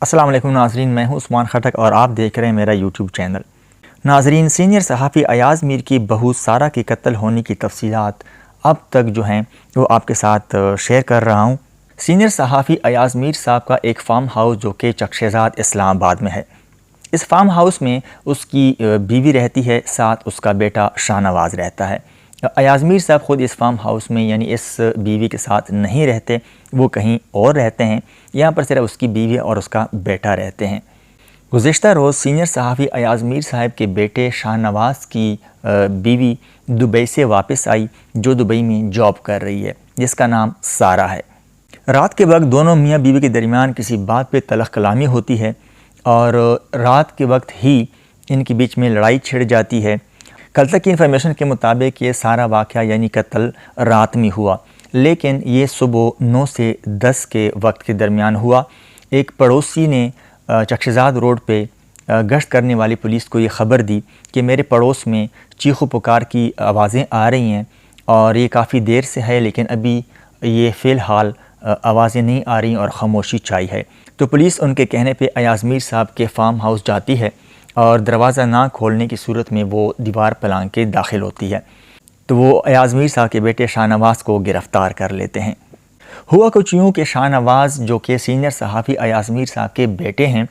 السلام علیکم ناظرین، میں ہوں عثمان خٹک اور آپ دیکھ رہے ہیں میرا یوٹیوب چینل۔ ناظرین، سینئر صحافی ایاز میر کی بہو سارہ کے قتل ہونے کی تفصیلات اب تک جو ہیں وہ آپ کے ساتھ شیئر کر رہا ہوں۔ سینئر صحافی ایاز میر صاحب کا ایک فارم ہاؤس جو کہ چک شہزاد اسلام آباد میں ہے، اس فارم ہاؤس میں اس کی بیوی رہتی ہے، ساتھ اس کا بیٹا شاہ نواز رہتا ہے۔ ایاز میر صاحب خود اس فارم ہاؤس میں یعنی اس بیوی کے ساتھ نہیں رہتے، وہ کہیں اور رہتے ہیں، یہاں پر صرف اس کی بیوی اور اس کا بیٹا رہتے ہیں۔ گزشتہ روز سینئر صحافی ایاز میر صاحب کے بیٹے شاہ نواز کی بیوی دبئی سے واپس آئی، جو دبئی میں جاب کر رہی ہے، جس کا نام سارہ ہے۔ رات کے وقت دونوں میاں بیوی کے درمیان کسی بات پہ تلخ کلامی ہوتی ہے اور رات کے وقت ہی ان کے بیچ میں لڑائی چھڑ جاتی ہے۔ کل تک کی انفارمیشن کے مطابق یہ سارا واقعہ یعنی قتل رات میں ہوا، لیکن یہ صبح 9 سے 10 کے وقت کے درمیان ہوا۔ ایک پڑوسی نے چک شہزاد روڈ پہ گشت کرنے والی پولیس کو یہ خبر دی کہ میرے پڑوس میں چیخو پکار کی آوازیں آ رہی ہیں اور یہ کافی دیر سے ہے، لیکن ابھی یہ فی الحال آوازیں نہیں آ رہی اور خاموشی چھائی ہے۔ تو پولیس ان کے کہنے پہ ایاز میر صاحب کے فارم ہاؤس جاتی ہے اور دروازہ نہ کھولنے کی صورت میں وہ دیوار پلانگ کے داخل ہوتی ہے، تو وہ ایاز میر صاحب کے بیٹے شاہ نواز کو گرفتار کر لیتے ہیں۔ ہوا کچھ یوں کہ شاہ نواز جو کہ سینئر صحافی ایاز میر صاحب کے بیٹے ہیں،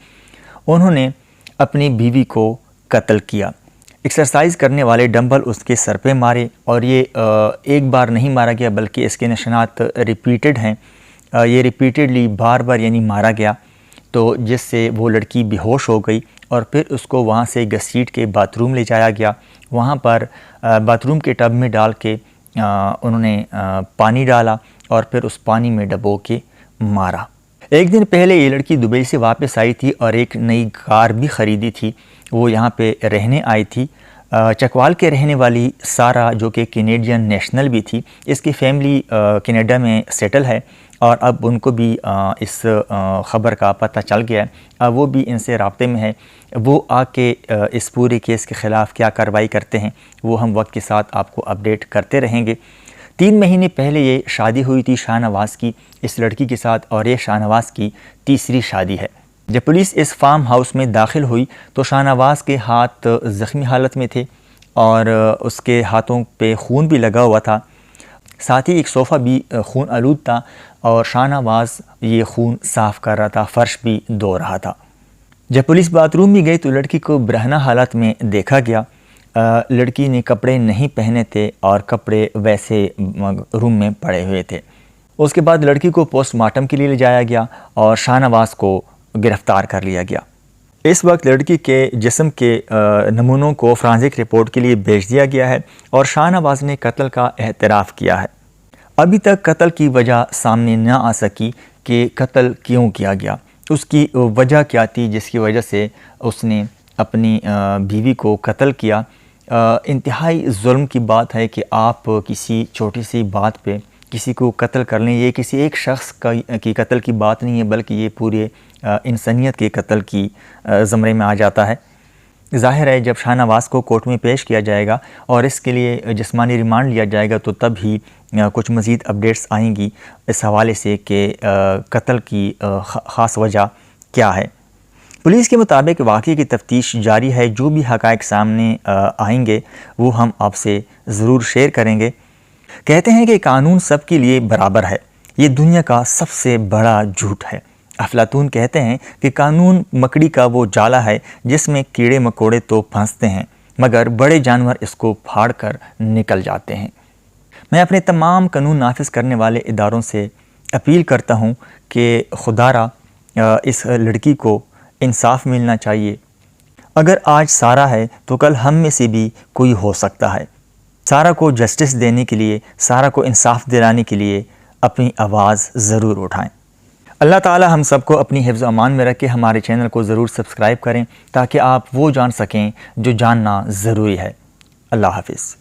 انہوں نے اپنی بیوی کو قتل کیا۔ ایکسرسائز کرنے والے ڈمبل اس کے سر پہ مارے اور یہ ایک بار نہیں مارا گیا بلکہ اس کے نشانات ریپیٹڈ ہیں، یہ ریپیٹڈلی بار بار یعنی مارا گیا، تو جس سے وہ لڑکی بے ہوش ہو گئی اور پھر اس کو وہاں سے گھسیٹ کے باتھ روم لے جایا گیا۔ وہاں پر باتھ روم کے ٹب میں ڈال کے انہوں نے پانی ڈالا اور پھر اس پانی میں ڈبو کے مارا۔ ایک دن پہلے یہ لڑکی دبئی سے واپس آئی تھی اور ایک نئی کار بھی خریدی تھی، وہ یہاں پہ رہنے آئی تھی۔ چکوال کے رہنے والی سارہ جو کہ کینیڈین نیشنل بھی تھی، اس کی فیملی کینیڈا میں سیٹل ہے اور اب ان کو بھی اس خبر کا پتہ چل گیا ہے، اب وہ بھی ان سے رابطے میں ہے۔ وہ آ کے اس پورے کیس کے خلاف کیا کارروائی کرتے ہیں وہ ہم وقت کے ساتھ آپ کو اپڈیٹ کرتے رہیں گے۔ 3 مہینے پہلے یہ شادی ہوئی تھی شاہ نواز کی اس لڑکی کے ساتھ اور یہ شاہ نواز کی تیسری شادی ہے۔ جب پولیس اس فارم ہاؤس میں داخل ہوئی تو شاہ نواز کے ہاتھ زخمی حالت میں تھے اور اس کے ہاتھوں پہ خون بھی لگا ہوا تھا، ساتھ ہی ایک صوفہ بھی خون آلود تھا اور شاہ نواز یہ خون صاف کر رہا تھا، فرش بھی دھو رہا تھا۔ جب پولیس باتھ روم میں گئی تو لڑکی کو برہنہ حالت میں دیکھا گیا۔ لڑکی نے کپڑے نہیں پہنے تھے اور کپڑے ویسے روم میں پڑے ہوئے تھے۔ اس کے بعد لڑکی کو پوسٹ مارٹم کے لیے لے جایا گیا اور شاہ نواز کو گرفتار کر لیا گیا۔ اس وقت لڑکی کے جسم کے نمونوں کو فرانزک رپورٹ کے لیے بھیج دیا گیا ہے اور شاہ نواز نے قتل کا اعتراف کیا ہے۔ ابھی تک قتل کی وجہ سامنے نہ آ سکی کہ قتل کیوں کیا گیا، اس کی وجہ کیا تھی جس کی وجہ سے اس نے اپنی بیوی کو قتل کیا۔ انتہائی ظلم کی بات ہے کہ آپ کسی چھوٹی سی بات پہ کسی کو قتل کر لیں۔ یہ کسی ایک شخص کی قتل کی بات نہیں ہے بلکہ یہ پورے انسانیت کے قتل کی زمرے میں آ جاتا ہے۔ ظاہر ہے جب شاہ نواز کو کورٹ میں پیش کیا جائے گا اور اس کے لیے جسمانی ریمانڈ لیا جائے گا تو تب ہی کچھ مزید اپڈیٹس آئیں گی اس حوالے سے کہ قتل کی خاص وجہ کیا ہے۔ پولیس کے مطابق واقعے کی تفتیش جاری ہے، جو بھی حقائق سامنے آئیں گے وہ ہم آپ سے ضرور شیئر کریں گے۔ کہتے ہیں کہ قانون سب کے لیے برابر ہے، یہ دنیا کا سب سے بڑا جھوٹ ہے۔ افلاطون کہتے ہیں کہ قانون مکڑی کا وہ جالا ہے جس میں کیڑے مکوڑے تو پھنستے ہیں مگر بڑے جانور اس کو پھاڑ کر نکل جاتے ہیں۔ میں اپنے تمام قانون نافذ کرنے والے اداروں سے اپیل کرتا ہوں کہ خدا را اس لڑکی کو انصاف ملنا چاہیے۔ اگر آج سارہ ہے تو کل ہم میں سے بھی کوئی ہو سکتا ہے۔ سارہ کو جسٹس دینے کے لیے، سارہ کو انصاف دلانے کے لیے اپنی آواز ضرور اٹھائیں۔ اللہ تعالی ہم سب کو اپنی حفظ و امان میں رکھے۔ ہمارے چینل کو ضرور سبسکرائب کریں تاکہ آپ وہ جان سکیں جو جاننا ضروری ہے۔ اللہ حافظ۔